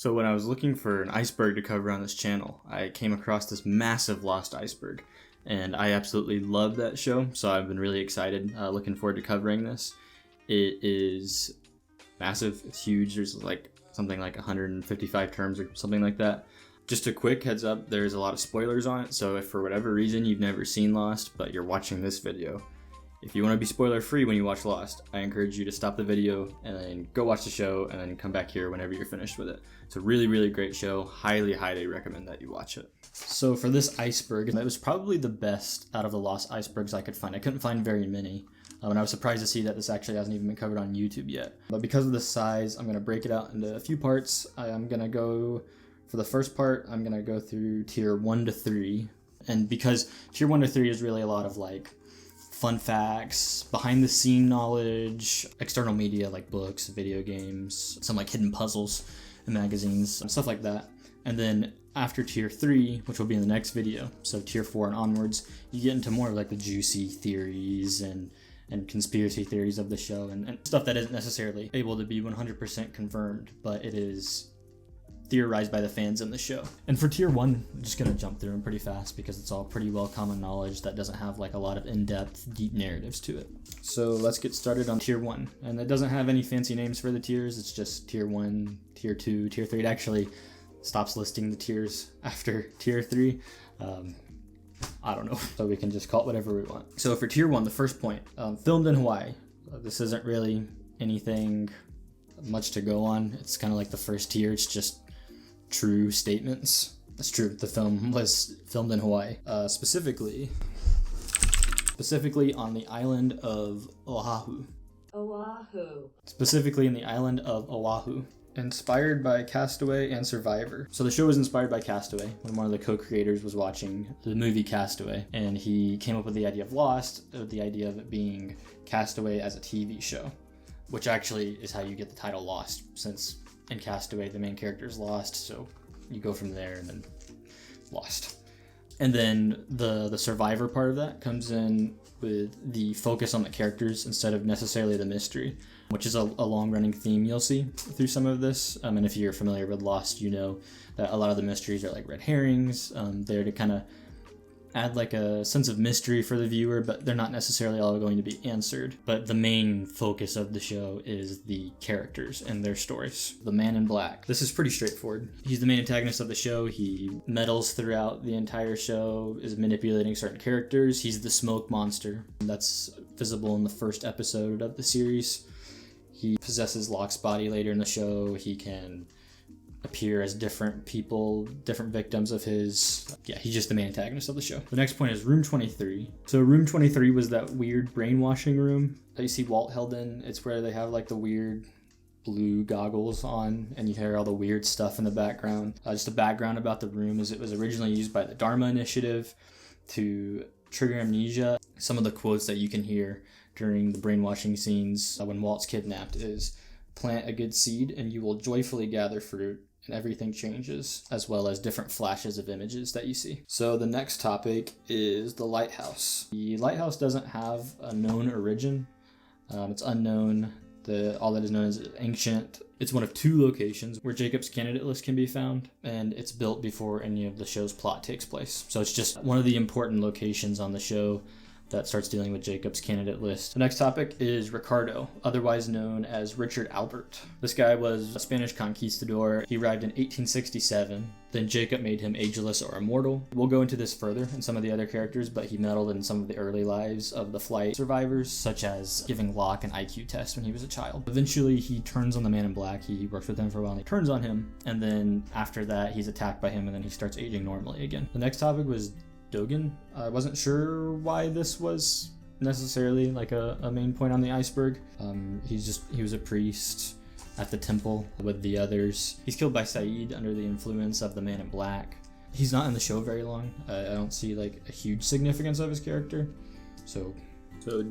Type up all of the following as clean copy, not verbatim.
So when I was looking for an iceberg to cover on this channel, I came across this massive Lost Iceberg, and I absolutely love that show, so I've been really excited, looking forward to covering this. It is massive, it's huge, there's something like 155 terms or something like that. Just a quick heads up, there's a lot of spoilers on it, so if for whatever reason you've never seen Lost, but you're watching this video, if you want to be spoiler free when you watch Lost, I encourage you to stop the video and then go watch the show and then come back here whenever you're finished with it. It's a really, really great show. Highly, highly recommend that you watch it. So for this iceberg, it was probably the best out of the Lost icebergs I could find. I couldn't find very many. And I was surprised to see that this actually hasn't even been covered on YouTube yet. But because of the size, I'm going to break it out into a few parts. I'm going to go, for the first part, I'm going to go through tier 1 to 3. And because tier 1 to 3 is really a lot of fun facts, behind the scene knowledge, external media like books, video games, some hidden puzzles in magazines, stuff like that. And then after tier 3, which will be in the next video, so tier 4 and onwards, you get into more of the juicy theories and conspiracy theories of the show and stuff that isn't necessarily able to be 100% confirmed, but it is theorized by the fans in the show. And for tier 1, I'm just going to jump through them pretty fast because it's all pretty well common knowledge that doesn't have a lot of in-depth, deep narratives to it. So let's get started on tier 1. And it doesn't have any fancy names for the tiers, it's just tier 1, tier 2, tier 3. It actually stops listing the tiers after tier 3. I don't know, so we can just call it whatever we want. So for tier 1, the first point, filmed in Hawaii. This isn't really anything much to go on. It's kind of like the first tier, it's just true statements. That's true, the film was filmed in Hawaii, specifically on the island of Oahu. Specifically in the island of Oahu. Inspired by Castaway and Survivor. So the show was inspired by Castaway, when one of the co-creators was watching the movie Castaway, and he came up with the idea of Lost, the idea of it being Castaway as a TV show, which actually is how you get the title Lost, since in Castaway the main character is lost, so you go from there and then Lost. And then the Survivor part of that comes in with the focus on the characters instead of necessarily the mystery, which is a long-running theme you'll see through some of this. And if you're familiar with Lost, you know that a lot of the mysteries are red herrings. They're to kind of add a sense of mystery for the viewer, but they're not necessarily all going to be answered. But the main focus of the show is the characters and their stories. The Man in Black. This is pretty straightforward. He's the main antagonist of the show. He meddles throughout the entire show, is manipulating certain characters. He's the smoke monster. That's visible in the first episode of the series. He possesses Locke's body later in the show. He can appear as different people, different victims of his. Yeah, he's just the main antagonist of the show. The next point is Room 23. So Room 23 was that weird brainwashing room that you see Walt held in. It's where they have the weird blue goggles on and you hear all the weird stuff in the background. Just a background about the room is it was originally used by the Dharma Initiative to trigger amnesia. Some of the quotes that you can hear during the brainwashing scenes when Walt's kidnapped is, "Plant a good seed and you will joyfully gather fruit, and everything changes," as well as different flashes of images that you see. So the next topic is the lighthouse. The lighthouse doesn't have a known origin. It's unknown. All that is known is ancient. It's one of 2 locations where Jacob's candidate list can be found, and it's built before any of the show's plot takes place. So it's just one of the important locations on the show that starts dealing with Jacob's candidate list. The next topic is Ricardo, otherwise known as Richard Albert. This guy was a Spanish conquistador. He arrived in 1867. Then Jacob made him ageless or immortal. We'll go into this further in some of the other characters, but he meddled in some of the early lives of the flight survivors, such as giving Locke an IQ test when he was a child. Eventually, he turns on the Man in Black. He works with him for a while and he turns on him. And then after that, he's attacked by him and then he starts aging normally again. The next topic was Dogen. I wasn't sure why this was necessarily a main point on the iceberg. He was a priest at the temple with the others. He's killed by Saeed under the influence of the Man in Black. He's not in the show very long. I don't see a huge significance of his character. So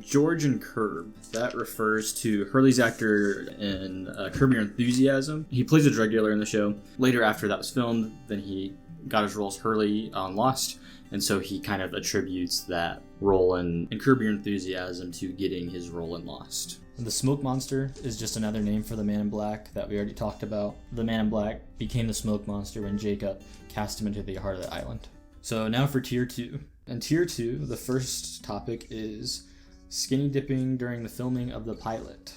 George and Curb, that refers to Hurley's actor in Curb Your Enthusiasm. He plays a drug dealer in the show. Later, after that was filmed, then he got his role as Hurley on Lost. And so he kind of attributes that role and Curb Your Enthusiasm to getting his role in Lost. The Smoke Monster is just another name for the Man in Black that we already talked about. The Man in Black became the Smoke Monster when Jacob cast him into the heart of the island. So now for Tier 2. In Tier 2, the first topic is skinny dipping during the filming of the pilot.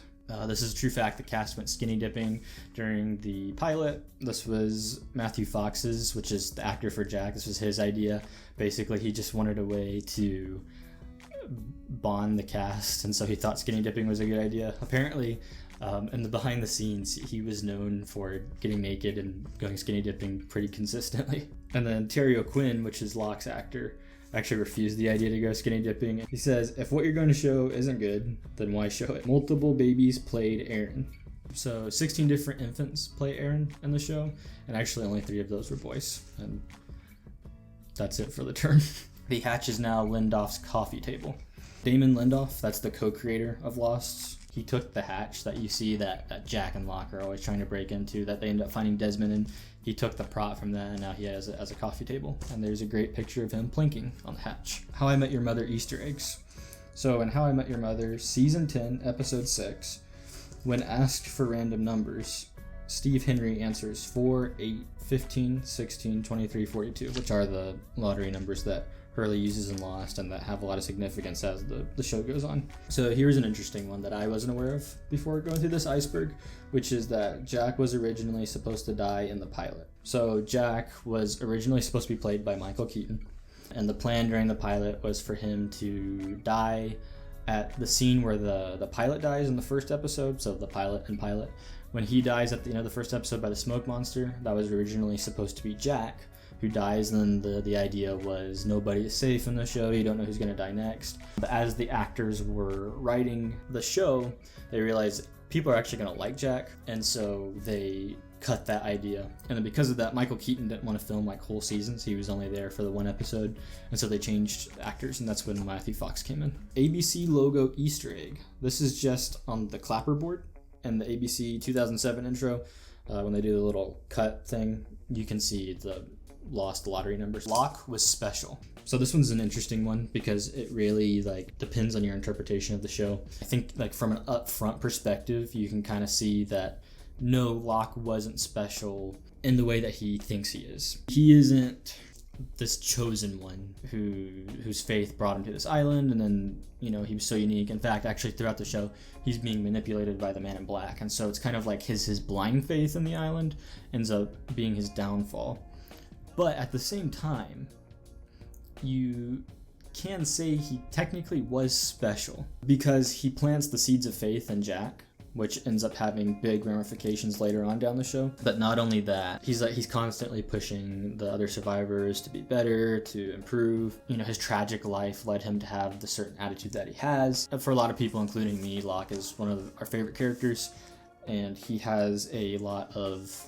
This is a true fact. The cast went skinny dipping during the pilot. This was Matthew Fox's, which is the actor for Jack. This was his idea. Basically, he just wanted a way to bond the cast, and so he thought skinny dipping was a good idea. Apparently, in the behind the scenes, he was known for getting naked and going skinny dipping pretty consistently. And then Terry O'Quinn, which is Locke's actor, actually refused the idea to go skinny dipping. He says, if what you're going to show isn't good, then why show it? Multiple babies played Aaron. So 16 different infants play Aaron in the show, and actually only 3 of those were boys. And that's it for the term. The hatch is now Lindoff's coffee table. Damon Lindelof, that's the co-creator of Lost. He took the hatch that you see that Jack and Locke are always trying to break into, that they end up finding Desmond in. He took the prop from that, and now he has it as a coffee table. And there's a great picture of him plinking on the hatch. How I Met Your Mother Easter eggs. So in How I Met Your Mother, Season 10, Episode 6, when asked for random numbers, Steve Henry answers 4, 8, 15, 16, 23, 42, which are the lottery numbers that Hurley uses in Lost and that have a lot of significance as the show goes on. So here's an interesting one that I wasn't aware of before going through this iceberg, which is that Jack was originally supposed to die in the pilot. So Jack was originally supposed to be played by Michael Keaton, and the plan during the pilot was for him to die at the scene where the pilot dies in the first episode, so the pilot and pilot. When he dies at the end of the first episode by the smoke monster, that was originally supposed to be Jack, who dies, and then the idea was nobody is safe in the show, you don't know who's going to die next. But as the actors were writing the show, they realized people are actually going to like Jack, and so they cut that idea. And then because of that, Michael Keaton didn't want to film like whole seasons, he was only there for the one episode, and so they changed actors, and that's when Matthew Fox came in. ABC logo Easter egg. This is just on the clapperboard and the ABC 2007 intro. When they do the little cut thing, you can see the Lost lottery numbers. Locke was special. So this one's an interesting one because it really depends on your interpretation of the show. I think from an upfront perspective, you can kind of see that no, Locke wasn't special in the way that he thinks he is. He isn't this chosen one whose faith brought him to this island, and then he was so unique. In fact, actually throughout the show, he's being manipulated by the Man in Black, and so it's kind of like his blind faith in the island ends up being his downfall. But at the same time, you can say he technically was special because he plants the seeds of faith in Jack, which ends up having big ramifications later on down the show. But not only that, he's constantly pushing the other survivors to be better, to improve. His tragic life led him to have the certain attitude that he has. And for a lot of people, including me, Locke is one of our favorite characters, and he has a lot of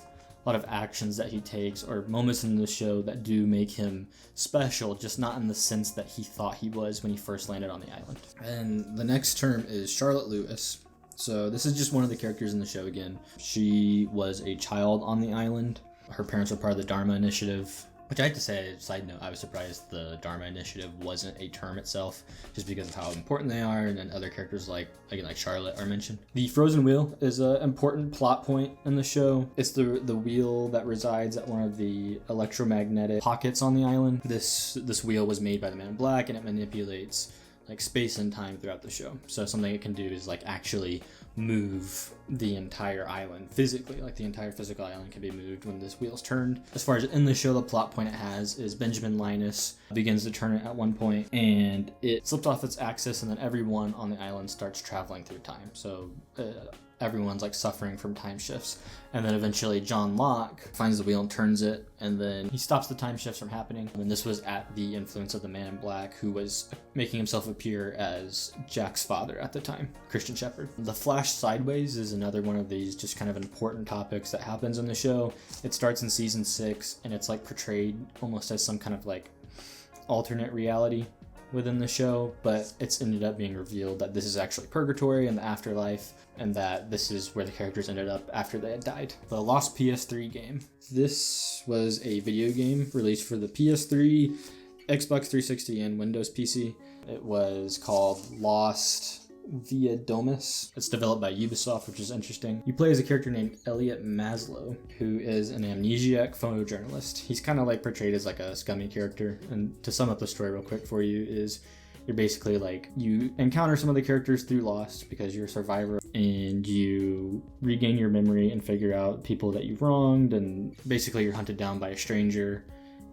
actions that he takes or moments in the show that do make him special, just not in the sense that he thought he was when he first landed on the island. And the next term is Charlotte Lewis. So this is just one of the characters in the show again. She was a child on the island. Her parents were part of the Dharma Initiative, which I have to say, side note, I was surprised the Dharma Initiative wasn't a term itself, just because of how important they are, and then other characters like Charlotte are mentioned. The frozen wheel is an important plot point in the show. It's the wheel that resides at one of the electromagnetic pockets on the island. This wheel was made by the Man in Black, and it manipulates space and time throughout the show. So something it can do is actually move the entire island physically. The entire physical island can be moved when this wheel's turned. As far as in the show, the plot point it has is Benjamin Linus begins to turn it at one point, and it slipped off its axis, and then everyone on the island starts traveling through time. So everyone's suffering from time shifts, and then eventually John Locke finds the wheel and turns it, and then he stops the time shifts from happening. And this was at the influence of the Man in Black, who was making himself appear as Jack's father at the time, Christian Shepherd. The flash sideways is another one of these just kind of important topics that happens in the show. It starts in season 6, and it's portrayed almost as some kind of alternate reality within the show, but it's ended up being revealed that this is actually purgatory and the afterlife, and that this is where the characters ended up after they had died. The Lost PS3 game. This was a video game released for the PS3, Xbox 360, and Windows PC. It was called Lost Via Domus. It's developed by Ubisoft, which is interesting. You play as a character named Elliot Maslow, who is an amnesiac photojournalist. He's kind of like portrayed as like a scummy character. And to sum up the story real quick for you is you're basically like, you encounter some of the characters through Lost because you're a survivor, and you regain your memory and figure out people that you've wronged, and basically you're hunted down by a stranger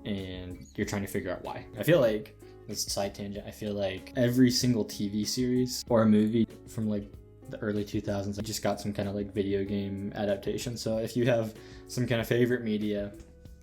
and you're trying to figure out why. I feel like, this side tangent, I feel like every single TV series or movie from like the early 2000s just got some kind of like video game adaptation. So if you have some kind of favorite media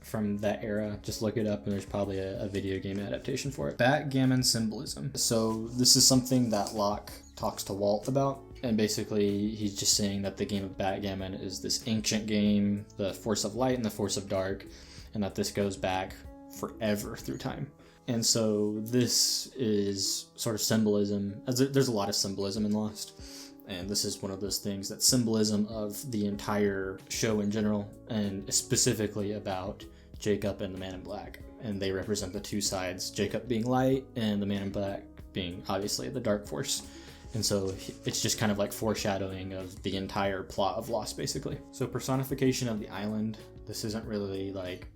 from that era, just look it up and there's probably a video game adaptation for it. Backgammon symbolism. So this is something that Locke talks to Walt about, and basically he's just saying that the game of backgammon is this ancient game, the force of light and the force of dark, and that this goes back forever through time. And so this is sort of symbolism. There's a lot of symbolism in Lost, and this is one of those things, that symbolism of the entire show in general, and specifically about Jacob and the Man in Black. And they represent the two sides, Jacob being light and the Man in Black being obviously the dark force. And so it's just kind of like foreshadowing of the entire plot of Lost, basically. So personification of the island. This isn't really like,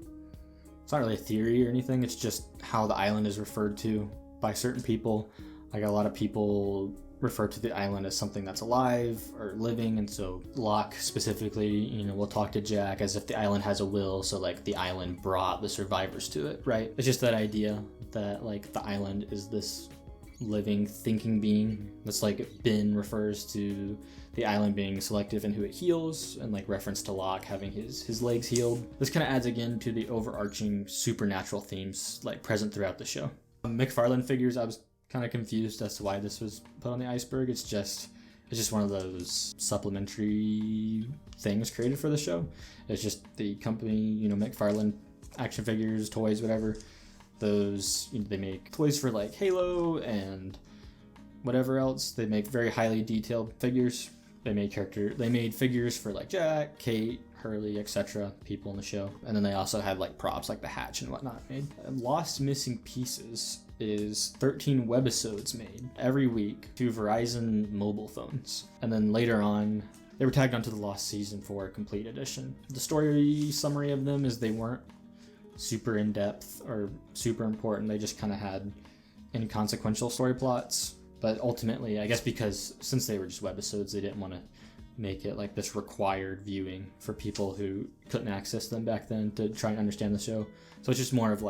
it's not really a theory or anything, it's just how the island is referred to by certain people. Like a lot of people refer to the island as something that's alive or living, and so Locke specifically, will talk to Jack as if the island has a will, so like the island brought the survivors to it, right? It's just that idea that like the island is this living, thinking being. That's like Ben refers to the island being selective in who it heals, and like reference to Locke having his legs healed. This kind of adds again to the overarching supernatural themes like present throughout the show. McFarlane figures, I was kind of confused as to why this was put on the Iceberg. It's just one of those supplementary things created for the show. It's just the company, McFarlane action figures, toys, whatever. Those, they make toys for like Halo and whatever else. They make very highly detailed figures. They made figures for like Jack, Kate, Hurley, etc. people in the show. And then they also had like props like the hatch and whatnot made. Lost Missing Pieces is 13 webisodes made every week to Verizon mobile phones. And then later on, they were tagged onto the Lost Season 4 Complete Edition. The story summary of them is they weren't super in-depth or super important. They just kind of had inconsequential story plots. But ultimately, I guess because since they were just webisodes, they didn't want to make it like this required viewing for people who couldn't access them back then to try and understand the show. So it's just more of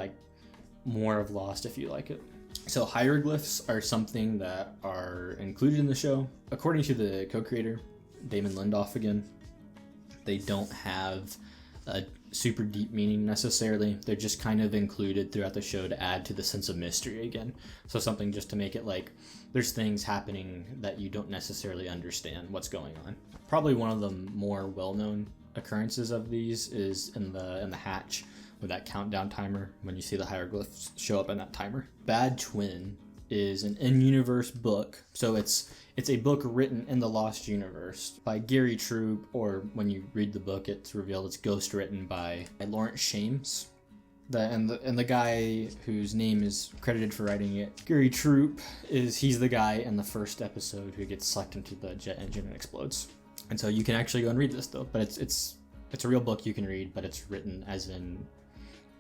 Lost if you like it. So hieroglyphs are something that are included in the show. According to the co-creator, Damon Lindelof again, they don't have a super deep meaning necessarily. They're just kind of included throughout the show to add to the sense of mystery again. So something just to make it like there's things happening that you don't necessarily understand what's going on. Probably one of the more well-known occurrences of these is in the hatch with that countdown timer when you see the hieroglyphs show up in that timer. Bad Twin is an in-universe book. So it's a book written in the Lost universe by Gary Troop, or when you read the book, it's revealed it's ghost written by Lawrence Shames. And the guy whose name is credited for writing it, Gary Troop, he's the guy in the first episode who gets sucked into the jet engine and explodes. And so you can actually go and read this though, but it's a real book you can read, but it's written as in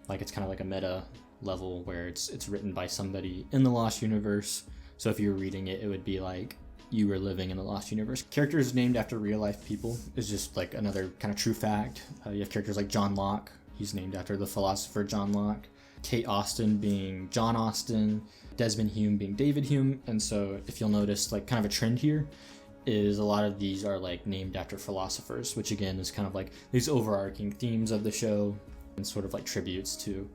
like it's kind of like a meta level where it's written by somebody in the Lost universe. So if you're reading it, it would be like you were living in the Lost universe. Characters named after real life people is just like another kind of true fact. You have characters like John Locke. He's named after the philosopher John Locke. Kate Austen being John Austen. Desmond Hume being David Hume. And so if you'll notice like kind of a trend here is a lot of these are like named after philosophers, which again is kind of like these overarching themes of the show and sort of like tributes to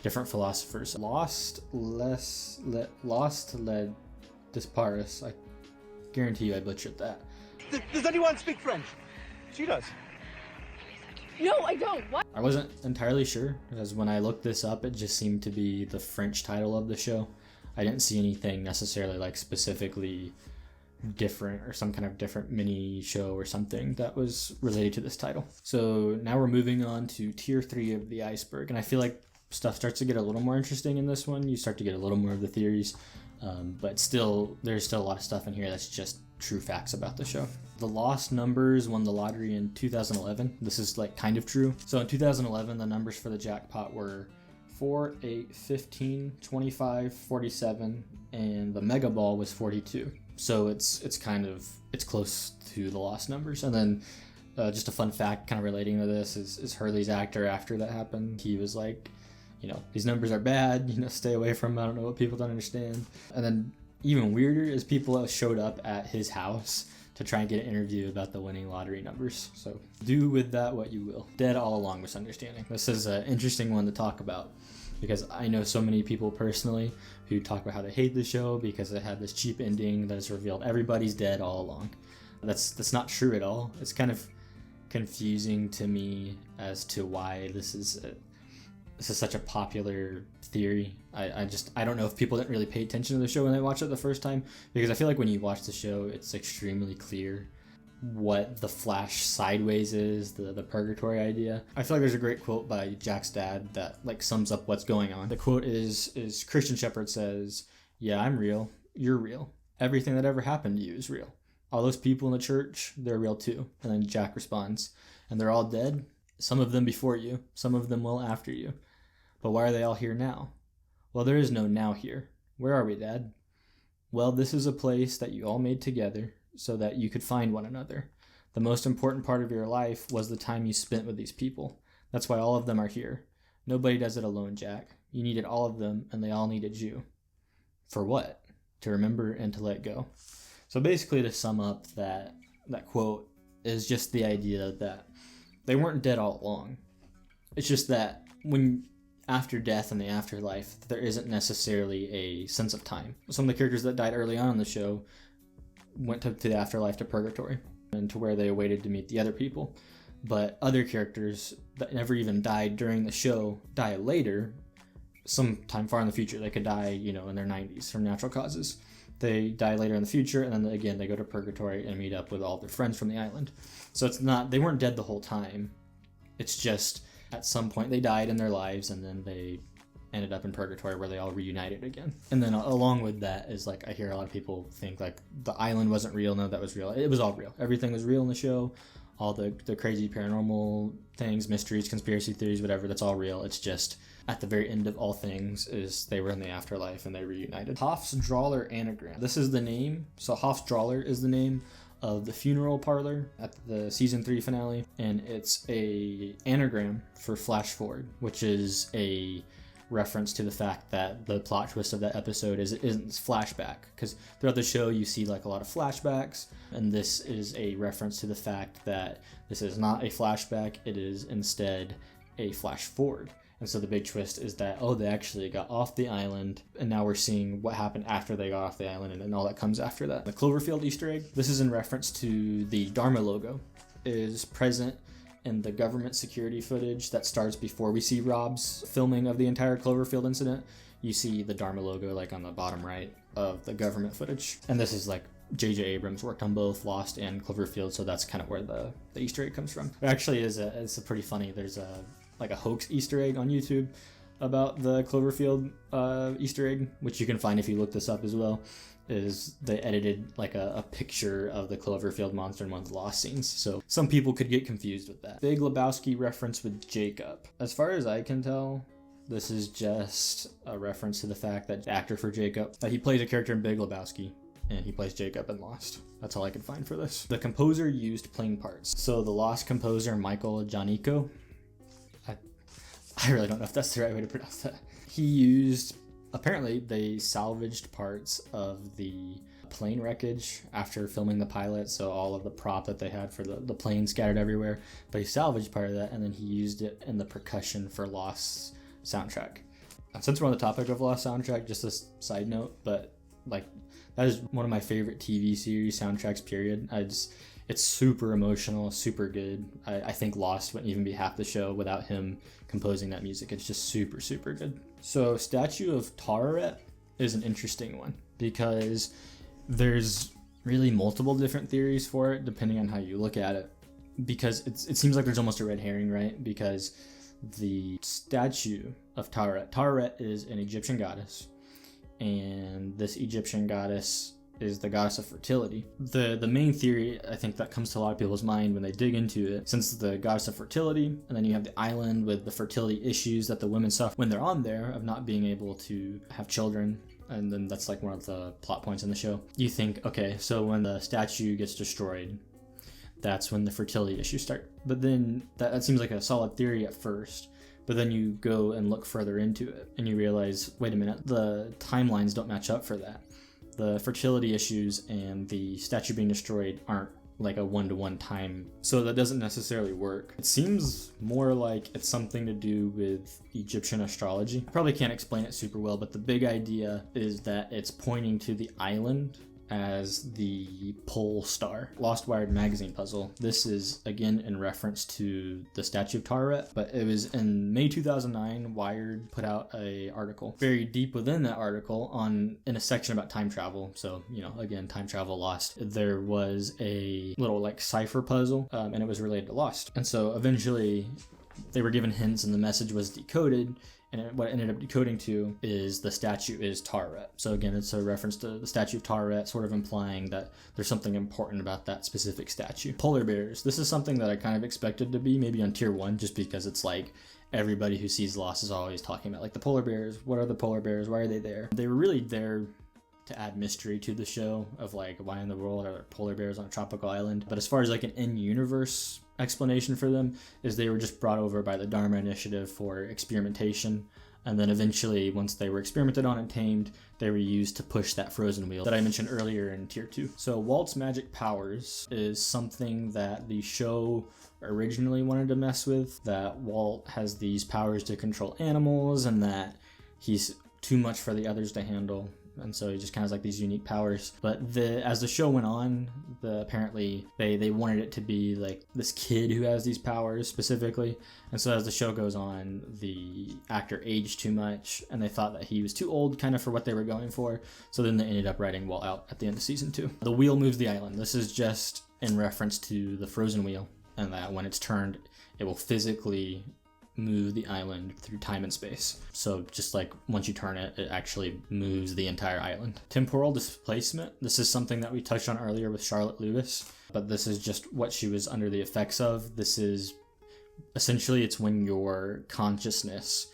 different philosophers. Lost led Disparis. I guarantee you I butchered that. Does anyone speak French? She does. No, I don't. What? I wasn't entirely sure because when I looked this up, it just seemed to be the French title of the show. I didn't see anything necessarily like specifically different or some kind of different mini show or something that was related to this title. So now we're moving on to tier 3 of the iceberg, and I feel like stuff starts to get a little more interesting in this one. You start to get a little more of the theories. But still, there's still a lot of stuff in here that's just true facts about the show. The Lost numbers won the lottery in 2011. This is like kind of true. So in 2011, the numbers for the jackpot were 4, 8, 15, 25, 47, and the mega ball was 42. So it's close to the Lost numbers. And then just a fun fact kind of relating to this is Hurley's actor after that happened. He was like, these numbers are bad, stay away from them. I don't know what people don't understand. And then even weirder is people showed up at his house to try and get an interview about the winning lottery numbers. So do with that what you will. Dead all along misunderstanding. This is an interesting one to talk about because I know so many people personally who talk about how they hate the show because it had this cheap ending that has revealed everybody's dead all along. That's not true at all. It's kind of confusing to me as to why this is such a popular theory. I don't know if people didn't really pay attention to the show when they watched it the first time, because I feel like when you watch the show, it's extremely clear what the flash sideways is, the purgatory idea. I feel like there's a great quote by Jack's dad that like sums up what's going on. The quote is Christian Shepherd says, "Yeah, I'm real. You're real. Everything that ever happened to you is real. All those people in the church, they're real too." And then Jack responds, "And they're all dead? Some of them before you, some of them will after you. But why are they all here now?" "Well, there is no now here. Where are we, Dad?" "Well, this is a place that you all made together so that you could find one another. The most important part of your life was the time you spent with these people. That's why all of them are here. Nobody does it alone, Jack. You needed all of them, and they all needed you." For what? To remember and to let go. So basically, to sum up that quote is just the idea that they weren't dead all along. It's just that when after death and the afterlife, there isn't necessarily a sense of time. Some of the characters that died early on in the show went to the afterlife, to purgatory, and to where they awaited to meet the other people. But other characters that never even died during the show die later, sometime far in the future. They could die, in their 90s from natural causes. They die later in the future, and then again they go to purgatory and meet up with all their friends from the island. So they weren't dead the whole time. It's just at some point they died in their lives, and then they ended up in purgatory where they all reunited again. And then along with that is like, I hear a lot of people think like the island wasn't real. No, that was real. It was all real. Everything was real in the show. All the crazy paranormal things, mysteries, conspiracy theories, whatever, that's all real. It's just at the very end of all things is they were in the afterlife and they reunited. Hofsdraller Anagram. This is the name. So Hofsdraller is the name of the funeral parlor at the season 3 finale, and it's a anagram for flash forward, which is a reference to the fact that the plot twist of that episode isn't flashback, because throughout the show you see like a lot of flashbacks, and this is a reference to the fact that this is not a flashback, it is instead a flash forward. And so the big twist is that, they actually got off the island, and now we're seeing what happened after they got off the island, and then all that comes after that. The Cloverfield Easter egg, this is in reference to the Dharma logo, is present in the government security footage that starts before we see Rob's filming of the entire Cloverfield incident. You see the Dharma logo like on the bottom right of the government footage. And this is like J.J. Abrams worked on both Lost and Cloverfield, so that's kind of where the Easter egg comes from. It actually it's a pretty funny, there's a hoax Easter egg on YouTube about the Cloverfield Easter egg, which you can find if you look this up as well. Is they edited like a picture of the Cloverfield monster in one of the Lost scenes, so some people could get confused with that. Big Lebowski reference with Jacob. As far as I can tell, this is just a reference to the fact that the actor for Jacob, that he plays a character in Big Lebowski, and he plays Jacob in Lost. That's all I could find for this. The composer used plain parts. So the Lost composer Michael Gianico, I really don't know if that's the right way to pronounce that. He used, apparently they salvaged parts of the plane wreckage after filming the pilot, so all of the prop that they had for the plane scattered everywhere, but he salvaged part of that, and then he used it in the percussion for Lost's soundtrack. And since we're on the topic of Lost soundtrack, just a side note, but like that is one of my favorite TV series soundtracks, period. It's super emotional, super good. I think Lost wouldn't even be half the show without him composing that music. It's just super, super good. So Statue of Tararet is an interesting one because there's really multiple different theories for it depending on how you look at it. Because it seems like there's almost a red herring, right? Because the statue of Tararet is an Egyptian goddess, and this Egyptian goddess is the goddess of fertility. The main theory, I think, that comes to a lot of people's mind when they dig into it, since the goddess of fertility, and then you have the island with the fertility issues that the women suffer when they're on there of not being able to have children, and then that's like one of the plot points in the show. You think, okay, so when the statue gets destroyed, that's when the fertility issues start. But then that seems like a solid theory at first. But then you go and look further into it and you realize, wait a minute, the timelines don't match up for that. The fertility issues and the statue being destroyed aren't like a one-to-one time, so that doesn't necessarily work. It seems more like it's something to do with Egyptian astrology. I probably can't explain it super well, but the big idea is that it's pointing to the island as the pole star. Lost Wired magazine puzzle. This is again in reference to the statue of Tara, but it was in May 2009. Wired put out a article. Very deep within that article, in a section about time travel. So, again, time travel, Lost. There was a little like cipher puzzle, and it was related to Lost. And so eventually they were given hints and the message was decoded. And what it ended up decoding to is the statue is Tara. So again, it's a reference to the statue of Tara, sort of implying that there's something important about that specific statue. Polar bears. This is something that I kind of expected to be maybe on tier 1, just because it's like everybody who sees Lost is always talking about like the polar bears. What are the polar bears? Why are they there? They were really there to add mystery to the show of like, why in the world are there polar bears on a tropical island? But as far as like an in-universe explanation for them, is they were just brought over by the Dharma Initiative for experimentation, and then eventually once they were experimented on and tamed, they were used to push that frozen wheel that I mentioned earlier in tier 2. So Walt's magic powers is something that the show originally wanted to mess with, that Walt has these powers to control animals and that he's too much for the others to handle, and so he just kind of has like these unique powers. But as the show went on, apparently they wanted it to be like this kid who has these powers specifically, and so as the show goes on, the actor aged too much and they thought that he was too old kind of for what they were going for, so then they ended up writing Walt out at the end of season 2. The wheel moves the island. This is just in reference to the frozen wheel, and that when it's turned, it will physically move the island through time and space. So just like once you turn it, it actually moves the entire island. Temporal displacement. This is something that we touched on earlier with Charlotte Lewis, but this is just what she was under the effects of. This is essentially, it's when your consciousness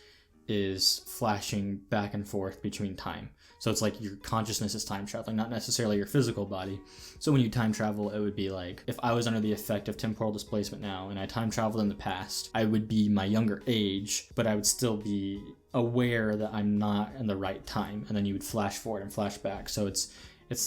is flashing back and forth between time. So it's like your consciousness is time traveling, not necessarily your physical body. So when you time travel, it would be like, if I was under the effect of temporal displacement now and I time traveled in the past, I would be my younger age, but I would still be aware that I'm not in the right time. And then you would flash forward and flash back. So it's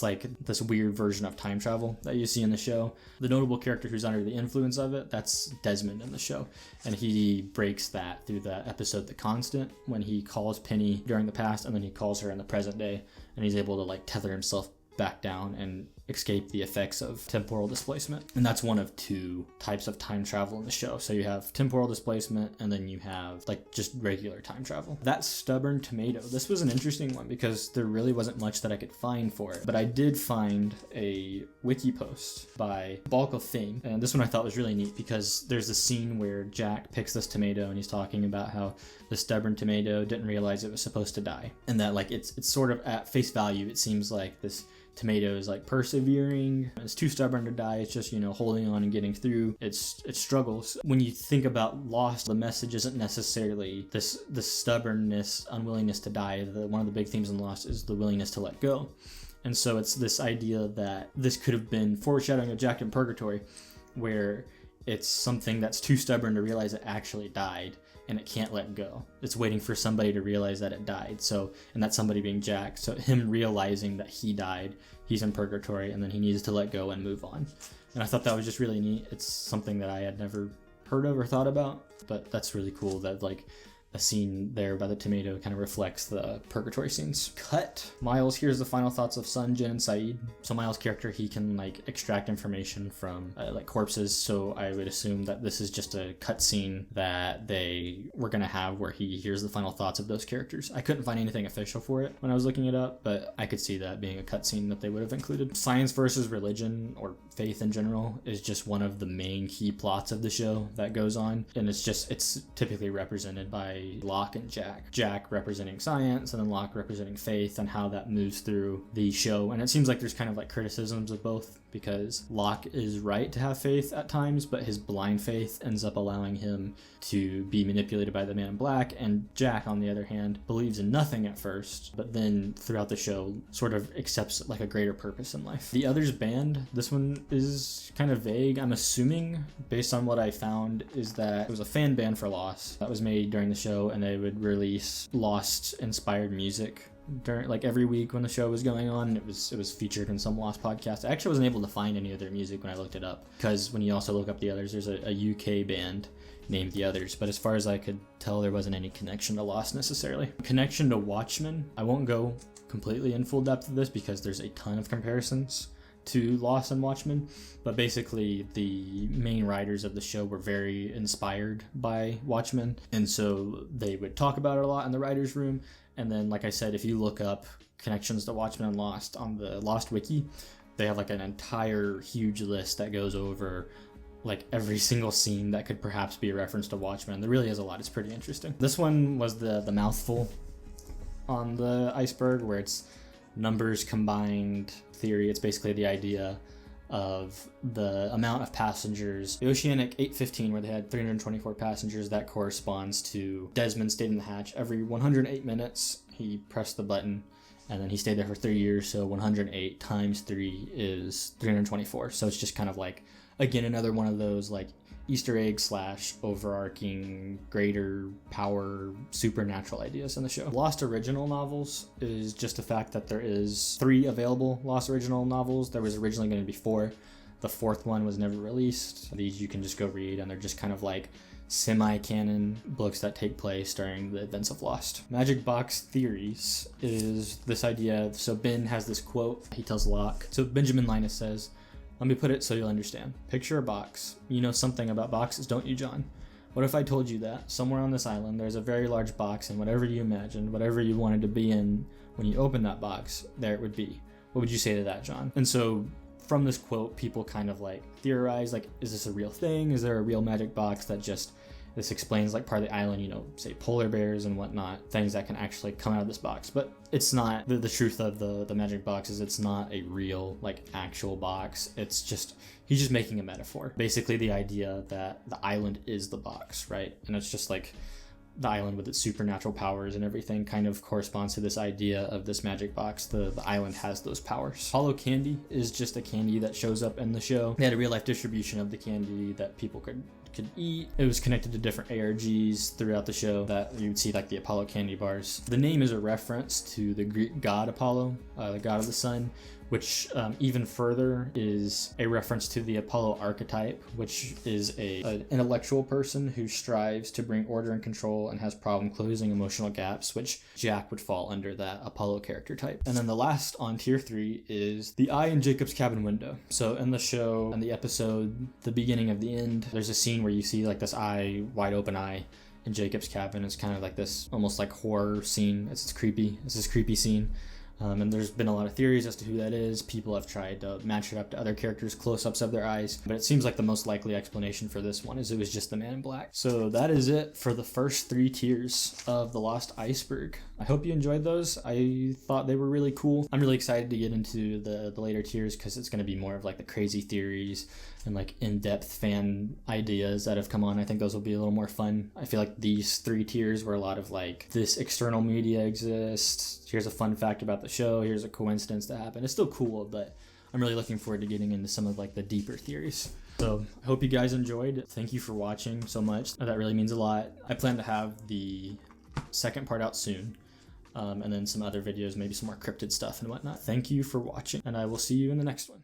like this weird version of time travel that you see in the show. The notable character who's under the influence of it, that's Desmond in the show. And he breaks that through the episode The Constant, when he calls Penny during the past and then he calls her in the present day. And he's able to like tether himself back down and escape the effects of temporal displacement. And that's one of 2 types of time travel in the show. So you have temporal displacement and then you have like just regular time travel. That stubborn tomato, this was an interesting one because there really wasn't much that I could find for it, but I did find a wiki post by Balk of Fame, and this one I thought was really neat because there's a scene where Jack picks this tomato and he's talking about how the stubborn tomato didn't realize it was supposed to die, and that like it's sort of at face value, it seems like this tomato is like persevering. It's too stubborn to die. It's just, holding on and getting through its struggles. When you think about Lost, the message isn't necessarily this stubbornness, unwillingness to die. One of the big themes in Lost is the willingness to let go. And so it's this idea that this could have been foreshadowing of Jack in Purgatory, where it's something that's too stubborn to realize it actually died and it can't let go. It's waiting for somebody to realize that it died. So, and that somebody being Jack. So him realizing that he died, he's in purgatory, and then he needs to let go and move on. And I thought that was just really neat. It's something that I had never heard of or thought about, but that's really cool that like a scene there by the tomato kind of reflects the purgatory scenes. Cut. Miles hears the final thoughts of Sun, Jin, and Saeed. So Miles' character, he can like extract information from like corpses. So I would assume that this is just a cut scene that they were gonna have where he hears the final thoughts of those characters. I couldn't find anything official for it when I was looking it up, but I could see that being a cut scene that they would have included. Science versus religion, or faith in general, is just one of the main key plots of the show that goes on, and it's typically represented by by Locke and Jack. Jack representing science, and then Locke representing faith, and how that moves through the show. And it seems like there's kind of like criticisms of both, because Locke is right to have faith at times, but his blind faith ends up allowing him to be manipulated by the Man in Black, and Jack, on the other hand, believes in nothing at first, but then throughout the show sort of accepts like a greater purpose in life. The Others band, this one is kind of vague. I'm assuming, based on what I found, is that it was a fan band for Lost that was made during the show, and they would release Lost inspired music during, like, every week when the show was going on. It was featured in some Lost podcast. I actually wasn't able to find any of their music when I looked it up, because when you also look up The Others, there's a UK band named The Others, but as far as I could tell, there wasn't any connection to Lost necessarily. Connection to Watchmen, I won't go completely in full depth of this because there's a ton of comparisons to Lost and Watchmen, but basically the main writers of the show were very inspired by Watchmen, and so they would talk about it a lot in the writers' room. And then, like I said, if you look up connections to Watchmen and Lost on the Lost wiki, they have like an entire huge list that goes over like every single scene that could perhaps be a reference to Watchmen. There really is a lot. It's pretty interesting. This one was the mouthful on the Iceberg, where it's numbers combined theory. It's basically the idea of the amount of passengers. The Oceanic 815, where they had 324 passengers, that corresponds to Desmond stayed in the hatch. Every 108 minutes, he pressed the button, and then he stayed there for 3 years, so 108 times 3 is 324. So it's just kind of like, again, another one of those like Easter egg / overarching greater power supernatural ideas in the show. Lost original novels is just the fact that there is 3 available Lost original novels. There was originally going to be 4. The 4th one was never released. These you can just go read, and they're just kind of like semi-canon books that take place during the events of Lost. Magic box theories is this idea. So Ben has this quote he tells Locke. So Benjamin Linus says, "Let me put it so you'll understand. Picture a box. You know something about boxes, don't you, John? What if I told you that somewhere on this island there's a very large box, and whatever you imagined, whatever you wanted to be in, when you open that box, there it would be. What would you say to that, John?" And so from this quote, people kind of like theorize, like, is this a real thing? Is there a real magic box that just, this explains like part of the island, you know, say polar bears and whatnot, things that can actually come out of this box. But it's not, the truth of the magic box is it's not a real, like, actual box. It's just, he's just making a metaphor. Basically the idea that the island is the box, right? And it's just like the island with its supernatural powers and everything kind of corresponds to this idea of this magic box. The island has those powers. Apollo candy is just a candy that shows up in the show. They had a real life distribution of the candy that people could eat. It was connected to different ARGs throughout the show that you would see, like the Apollo candy bars. The name is a reference to the Greek god Apollo, the god of the sun, which even further is a reference to the Apollo archetype, which is an intellectual person who strives to bring order and control and has problem closing emotional gaps, which Jack would fall under that Apollo character type. And then the last on tier 3 is the eye in Jacob's cabin window. So in the show, in the episode, the beginning of the end, there's a scene where you see like this eye, wide open eye in Jacob's cabin. It's kind of like this almost like horror scene. It's creepy. It's this creepy scene. And there's been a lot of theories as to who that is. People have tried to match it up to other characters' close-ups of their eyes, but it seems like the most likely explanation for this one is it was just the Man in Black. So that is it for the first 3 tiers of the Lost Iceberg. I hope you enjoyed those. I thought they were really cool. I'm really excited to get into the later tiers because it's going to be more of like the crazy theories and like in-depth fan ideas that have come on. I think those will be a little more fun. I feel like these 3 tiers were a lot of like, this external media exists, here's a fun fact about the show, here's a coincidence that happened. It's still cool, but I'm really looking forward to getting into some of like the deeper theories. So I hope you guys enjoyed. Thank you for watching so much. That really means a lot. I plan to have the second part out soon. And then some other videos, maybe some more cryptid stuff and whatnot. Thank you for watching, and I will see you in the next one.